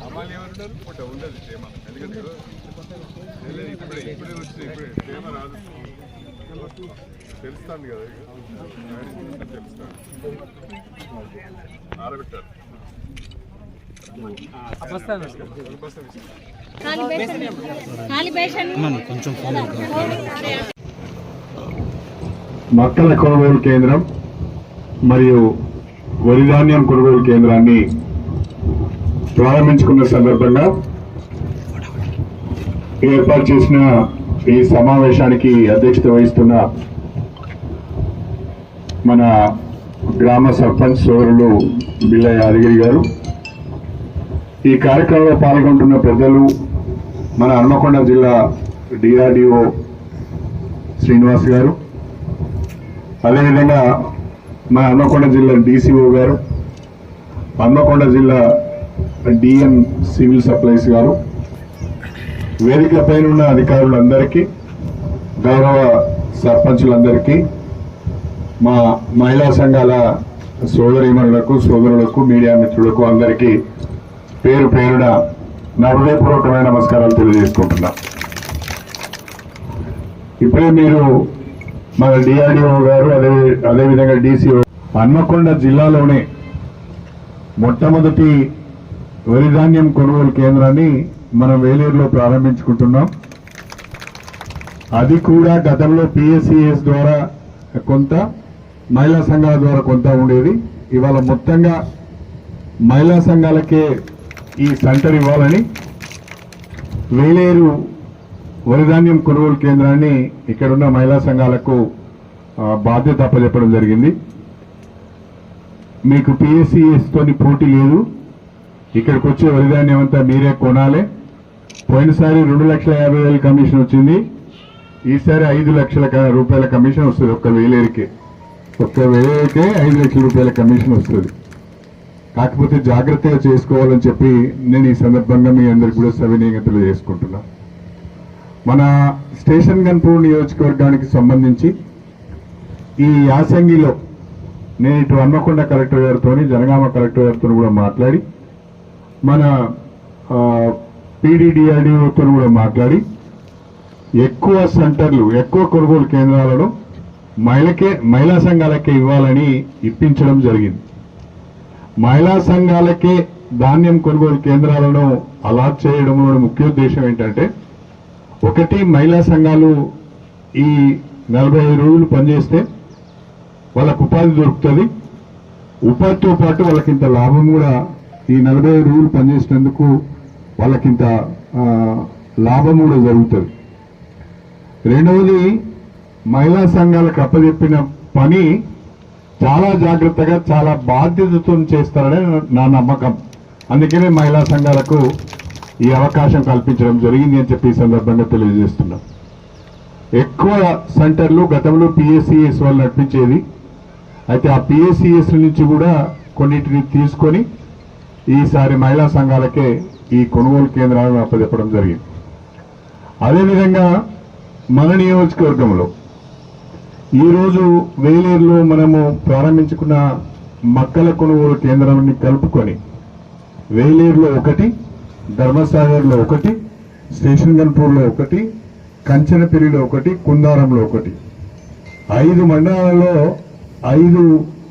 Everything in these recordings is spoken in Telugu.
అమ్మాయిలు ఏమంటారు ఉండదు ప్రేమ, ఎందుకంటే ఇప్పుడే వచ్చింది, ఇప్పుడే ప్రేమ రాదు, తెలుస్తాను కదా, తెలుస్తాను ఆరబెట్టారు. మక్కల కొనుగోలు కేంద్రం మరియు వరి ధాన్యం కొనుగోలు కేంద్రాన్ని ప్రారంభించుకున్న సందర్భంగా ఏర్పాటు చేసిన ఈ సమావేశానికి అధ్యక్షత వహిస్తున్న మన గ్రామ సర్పంచ్ సోదరులు బిల్ల యాదగిరి గారు, ఈ కార్యక్రమంలో పాల్గొంటున్న పెద్దలు, మన హన్మకొండ జిల్లా డిఆర్డిఓ శ్రీనివాస్ గారు, అదేవిధంగా మన హన్మకొండ జిల్లా డిసిఓ గారు, హన్మకొండ జిల్లా డిఎం సివిల్ సప్లైస్ గారు, వేదికపైన ఉన్న అధికారులందరికీ, గౌరవ సర్పంచులందరికీ, మా మహిళా సంఘాల సోదరీమణులకు, సోదరులకు, మీడియా మిత్రులకు అందరికీ పేరు పేరున నా హృదయపూర్వకమైన నమస్కారాలు తెలియజేసుకుంటున్నా. ఇప్పుడే మీరు మన డిఆర్డిఓ గారు, అదేవిధంగా డిసిఓ, హన్మకొండ జిల్లాలోనే మొట్టమొదటి వరి ధాన్యం కొనుగోలు కేంద్రాన్ని మనం వేలేరులో ప్రారంభించుకుంటున్నాం. అది కూడా గతంలో పిఎస్సిఎస్ ద్వారా కొంత, మహిళా సంఘాల ద్వారా కొంత ఉండేది. ఇవాళ మొత్తంగా మహిళా సంఘాలకే ఈ సెంటర్ ఇవ్వాలని వేలేరు వరి ధాన్యం కొనుగోలు కేంద్రాన్ని ఇక్కడున్న మహిళా సంఘాలకు బాధ్యత అప్పచెప్పడం జరిగింది. మీకు పిఎస్సిఎస్ తోని పోటీ లేదు, ఇక్కడికి వచ్చే వరి ధాన్యం అంతా మీరే కొనాలి. పోయినసారి 2,50,000 కమిషన్ వచ్చింది, ఈసారి 5 లక్షల రూపాయల కమిషన్ వస్తుంది. ఒక్క వేలేరుకే 5 లక్షల రూపాయల కమిషన్ వస్తుంది. కాకపోతే జాగ్రత్తగా చేసుకోవాలని చెప్పి నేను ఈ సందర్భంగా మీ అందరికి కూడా సవినీయంగా తెలియజేసుకుంటున్నా. మన స్టేషన్ గన్పూర్ నియోజకవర్గానికి సంబంధించి ఈ యాసంగిలో నేను ఇటు హన్మకొండ కలెక్టర్ గారితో, జనగామ కలెక్టర్ గారితో కూడా మాట్లాడి, మన పీడీడీఆర్డీఓతో కూడా మాట్లాడి ఎక్కువ సెంటర్లు, ఎక్కువ కొనుగోలు కేంద్రాలను మహిళా సంఘాలకే ఇవ్వాలని ఇప్పించడం జరిగింది. మహిళా సంఘాలకే ధాన్యం కొనుగోలు కేంద్రాలను అలాట్ చేయడంలో ముఖ్య ఉద్దేశం ఏంటంటే, ఒకటి, మహిళా సంఘాలు ఈ 45 రోజులు పనిచేస్తే వాళ్ళకు ఉపాధి దొరుకుతుంది. ఉపాధితో పాటు వాళ్ళకింత లాభం కూడా, ఈ 45 రోజులు పనిచేసినందుకు వాళ్ళకింత లాభం కూడా జరుగుతుంది. రెండవది, మహిళా సంఘాలకు అప్పచెప్పిన పని చాలా జాగ్రత్తగా, చాలా బాధ్యతతో చేస్తారని నా నమ్మకం. అందుకనే మహిళా సంఘాలకు ఈ అవకాశం కల్పించడం జరిగింది అని చెప్పి ఈ సందర్భంగా తెలియజేస్తున్నాం. ఎక్కువ సెంటర్లు గతంలో పిఎస్సిఎస్ వాళ్ళు నడిపించేది, అయితే ఆ పిఎస్సిఎస్ నుంచి కూడా కొన్నిటిని తీసుకొని ఈసారి మహిళా సంఘాలకే ఈ కొనుగోలు కేంద్రాలను అప్పచెప్పడం జరిగింది. అదేవిధంగా మన నియోజకవర్గంలో ఈరోజు వేలేరులో మనము ప్రారంభించుకున్న మక్కల కొనుగోలు కేంద్రాన్ని కలుపుకొని వేలేరులో 1, ధర్మసాగర్లో 1, స్టేషన్ గన్పూర్లో 1, కంచనపిరిలో 1, కుందారంలో 1, 5 మండలాలలో 5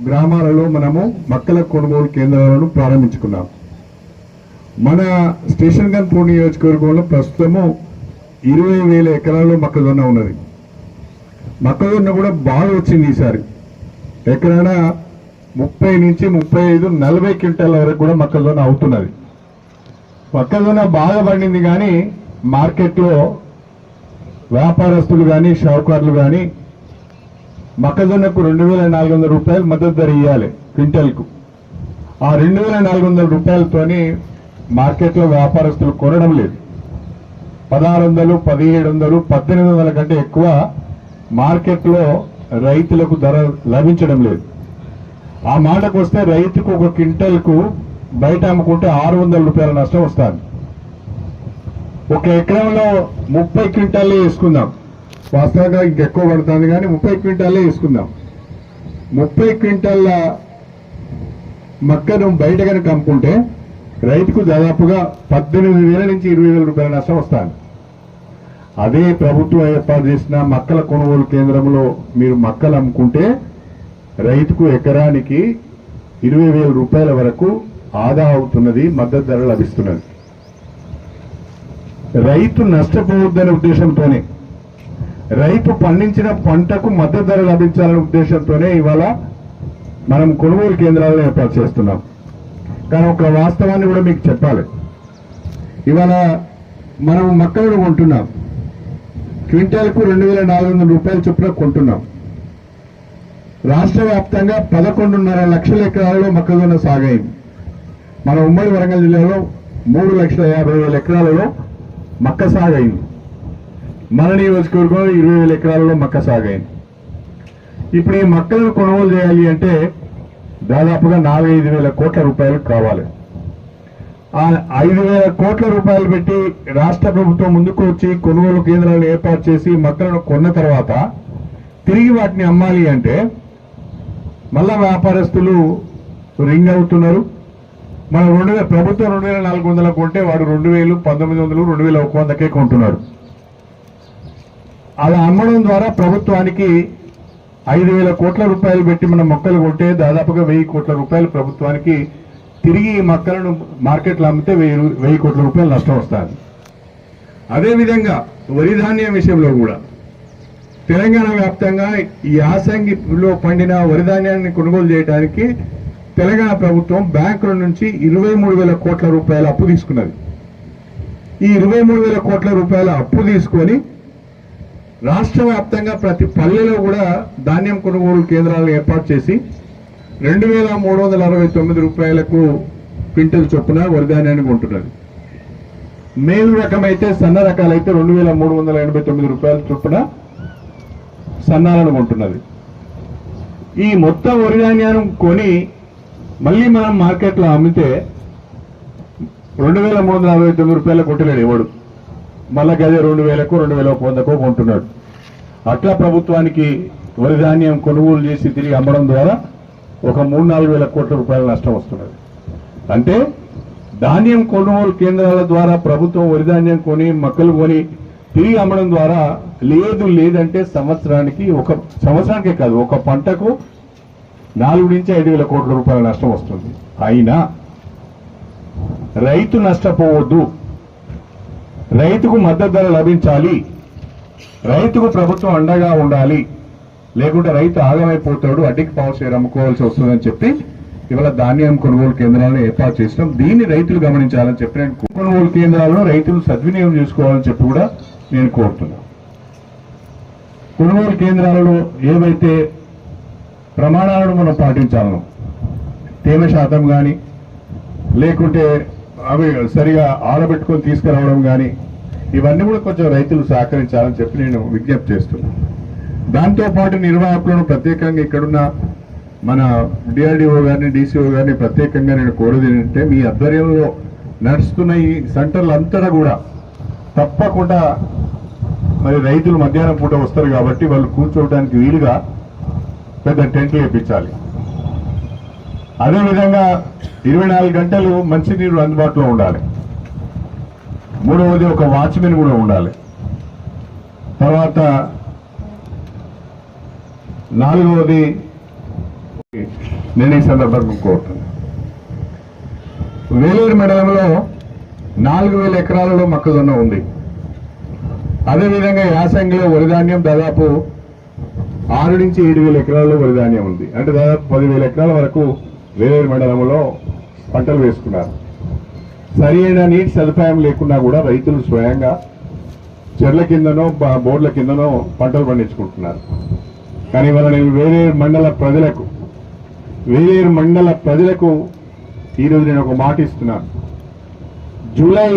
గ్రామాలలో మనము మక్కల కొనుగోలు కేంద్రాలను ప్రారంభించుకున్నాం. మన స్టేషన్ గన్పూర్ నియోజకవర్గంలో ప్రస్తుతము 20,000 ఎకరాల్లో మొక్కజొన్న ఉన్నది. మొక్కజొన్న కూడా బాగా వచ్చింది ఈసారి. ఎకరాన 30 నుంచి 35, 40 క్వింటాల వరకు కూడా మొక్కజొన్న అవుతున్నది. మొక్కజొన్న బాగా పండింది, కానీ మార్కెట్లో వ్యాపారస్తులు కానీ, షావుకారులు కానీ మొక్కజొన్నకు 2,400 రూపాయలు మద్దతు ధర ఇవ్వాలి క్వింటల్కు. ఆ 2,400 రూపాయలతోని మార్కెట్లో వ్యాపారస్తులు కొనడం లేదు. 1,600, 1,700, 1,800 కంటే ఎక్కువ మార్కెట్లో రైతులకు ధర లభించడం లేదు. ఆ మాటకు వస్తే రైతుకు ఒక క్వింటల్కు బయట అమ్ముకుంటే 600 రూపాయల నష్టం వస్తుంది. ఒక ఎకరంలో 30 క్వింటాలే వేసుకుందాం, వాస్తవంగా ఇంకెక్కువ పడుతుంది కానీ 30 క్వింటాలే వేసుకుందాం. 30 క్వింటాల మక్కను బయట కనుక అమ్ముకుంటే రైతుకు దాదాపుగా 18,000 నుంచి 20,000 రూపాయల నష్టం వస్తుంది. అదే ప్రభుత్వం ఏర్పాటు చేసిన మక్కల కొనుగోలు కేంద్రంలో మీరు మక్కలు అమ్ముకుంటే రైతుకు ఎకరానికి 20,000 రూపాయల వరకు ఆదా అవుతున్నది, మద్దతు ధర లభిస్తున్నది. రైతు నష్టపోవద్దనే ఉద్దేశంతోనే, రైతు పండించిన పంటకు మద్దతు ధర లభించాలనే ఉద్దేశంతోనే ఇవాళ మనం కొనుగోలు కేంద్రాలను ఏర్పాటు చేస్తున్నాం. కానీ ఒక వాస్తవాన్ని కూడా మీకు చెప్పాలి. ఇవాళ మనం మక్కలను కొంటున్నాం, క్వింటాల్కు 2,400 రూపాయల చొప్పున కొంటున్నాం. రాష్ట్ర వ్యాప్తంగా 11.5 లక్షల ఎకరాలలో మొక్కజొన్న సాగైంది. మన ఉమ్మడి వరంగల్ జిల్లాలో 3,50,000 ఎకరాలలో మక్క సాగైంది. మన నియోజకవర్గంలో 20,000 ఎకరాలలో మక్క సాగైంది. ఇప్పుడు ఈ మక్కలను కొనుగోలు చేయాలి అంటే దాదాపుగా 4-5 కోట్ల రూపాయలు కావాలి. ఆ 5,000 కోట్ల రూపాయలు పెట్టి రాష్ట్ర ప్రభుత్వం ముందుకు వచ్చి కొనుగోలు కేంద్రాలను ఏర్పాటు చేసి మక్కలను కొన్న తర్వాత తిరిగి వాటిని అమ్మాలి అంటే మళ్ళా వ్యాపారస్తులు రింగ్ అవుతున్నారు. మనం ప్రభుత్వం 2,400 కొంటే వాడు 2,000, 1,900, 2,100కే కొంటున్నాడు. అలా అమ్మడం ద్వారా ప్రభుత్వానికి 5,000 కోట్ల రూపాయలు పెట్టి మనం మొక్కలు కొంటే దాదాపుగా 1,000 కోట్ల రూపాయలు ప్రభుత్వానికి తిరిగి ఈ మొక్కలను మార్కెట్లో అమ్మితే 1,000 కోట్ల రూపాయలు నష్టం వస్తుంది. అదేవిధంగా వరి ధాన్యం విషయంలో కూడా తెలంగాణ వ్యాప్తంగా ఈ యాసంగిలో పండిన వరి ధాన్యాన్ని కొనుగోలు చేయడానికి తెలంగాణ ప్రభుత్వం బ్యాంకుల నుంచి 23,000 కోట్ల రూపాయల అప్పు తీసుకున్నది. ఈ 23,000 కోట్ల రూపాయల అప్పు తీసుకొని రాష్ట్ర వ్యాప్తంగా ప్రతి పల్లెలో కూడా ధాన్యం కొనుగోలు కేంద్రాలను ఏర్పాటు చేసి 2,369 రూపాయలకు క్వింటల్ చొప్పున వరి ధాన్యాన్ని కొంటున్నది. మేలు రకం అయితే, సన్న రకాలైతే 2,389 రూపాయల చొప్పున సన్నాలను కొంటున్నది. ఈ మొత్తం వరి ధాన్యాన్ని కొని మళ్ళీ మనం మార్కెట్లో అమ్మితే 2,369 రూపాయల కొట్టలేడు ఎవడు. మళ్ళా గదే 2,000కో 2,100కో కొంటున్నాడు. అట్లా ప్రభుత్వానికి వరి ధాన్యం కొనుగోలు చేసి తిరిగి అమ్మడం ద్వారా ఒక 3-4 కోట్ల రూపాయల నష్టం వస్తున్నది. అంటే ధాన్యం కొనుగోలు కేంద్రాల ద్వారా ప్రభుత్వం వరి ధాన్యం కొని మక్కలు కొని తిరిగి అమ్మడం ద్వారా లేదంటే సంవత్సరానికే కాదు, ఒక పంటకు 4 నుంచి 5,000 కోట్ల రూపాయల నష్టం వస్తుంది. అయినా రైతు నష్టపోవద్దు, రైతుకు మద్దతు ధర లభించాలి, రైతుకు ప్రభుత్వం అండగా ఉండాలి, లేకుంటే రైతు ఆగమైపోతాడు, అడ్డికి పావు షేర్ అమ్ముకోవాల్సి వస్తుందని చెప్పి ఇవాళ ధాన్యం కొనుగోలు కేంద్రాలను ఏర్పాటు చేసినాం. దీన్ని రైతులు గమనించాలని చెప్పి నేను కొనుగోలు కేంద్రాలను రైతులు సద్వినియోగం చేసుకోవాలని చెప్పి కూడా నేను కోరుతున్నాను. కొనుగోలు కేంద్రాలలో ఏవైతే ప్రమాణాలను మనం పాటించాలను, తేమ శాతం కానీ లేకుంటే అవి సరిగా ఆరబెట్టుకొని తీసుకురావడం కానీ, ఇవన్నీ కూడా కొంచెం రైతులు సహకరించాలని చెప్పి నేను విజ్ఞప్తి చేస్తున్నాను. దాంతోపాటు నిర్వాహకులను ప్రత్యేకంగా ఇక్కడున్న మన డిఆర్డిఓ గారిని, డీసీఓ గారిని ప్రత్యేకంగా నేను కోరేది ఏంటంటే, మీ ఆధ్వర్యంలో నడుస్తున్న ఈ సెంటర్లు అంతటా కూడా తప్పకుండా మరి రైతులు మధ్యాహ్నం పూట వస్తారు కాబట్టి వాళ్ళు కూర్చోవడానికి వీలుగా పెద్ద టెంట్లు వేయించాలి. అదేవిధంగా 24 గంటలు మంచినీరు అందుబాటులో ఉండాలి. మూడవది ఒక వాచ్మెన్ కూడా ఉండాలి. తర్వాత 4వది నేను ఈ సందర్భంగా కోరుతున్నాను, వేలూరు మండలంలో 4,000 ఎకరాలలో మొక్కజొన్న ఉంది. అదేవిధంగా యాసంగిలో వరిధాన్యం దాదాపు 6 నుంచి 7,000 ఎకరాల్లో వరిధాన్యం ఉంది. అంటే దాదాపు 10,000 ఎకరాల వరకు వేలూరు మండలంలో పంటలు వేసుకున్నారు. సరి అయిన నీటి సదుపాయం లేకున్నా కూడా రైతులు స్వయంగా చెర్ల కిందనో బోర్ల కిందనో పంటలు పండించుకుంటున్నారు. కానీ ఇవాళ నేను వేలూరు మండల ప్రజలకు ఈరోజు నేను ఒక మాట ఇస్తున్నాను. జూలై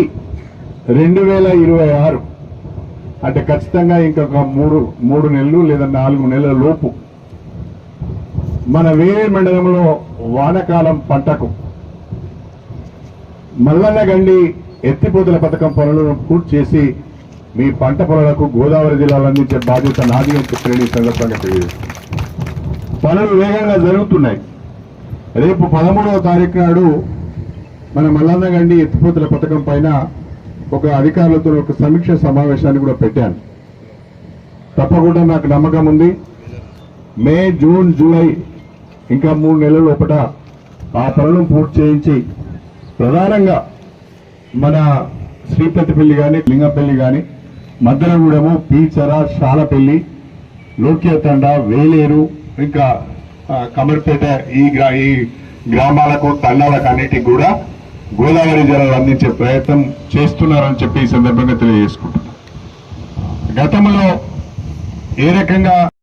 2026 అంటే ఖచ్చితంగా ఇంకొక 3 నెలలు లేదా 4 నెలల లోపు మన వేలూరు మండలంలో వానకాలం పంటకు మల్లన్న గండి ఎత్తిపోతల పథకం పనులను పూర్తి చేసి మీ పంట పొలాలకు గోదావరి జిల్లాలో అందించే బాధ్యత నాది అని చెప్పిన ఈ సందర్భంగా తెలియజేస్తుంది. పనులు వేగంగా జరుగుతున్నాయి. రేపు 13వ తారీఖు నాడు మన మల్లన్నగండి ఎత్తిపోతల పథకం పైన ఒక అధికారులతో ఒక సమీక్ష సమావేశాన్ని కూడా పెట్టాను. తప్పకుండా నాకు నమ్మకం ఉంది. మే, జూన్, జూలై ఇంకా 3 నెలల లోపల ఆ పనులను పూర్తి చేయించి ప్రధానంగా మన శ్రీపతిపల్లి కానీ, లింగంపల్లి కానీ, మద్దనగూడెము, పీచర, శాలపల్లి, లోక్యతండ, వేలేరు, ఇంకా కమర్పేట ఈ గ్రామాలకు, తండాలకు అన్నిటికి కూడా గోదావరి జలాలు అందించే ప్రయత్నం చేస్తున్నారని చెప్పి ఈ సందర్భంగా తెలియజేసుకుంటున్నాను. గతంలో ఏ రకంగా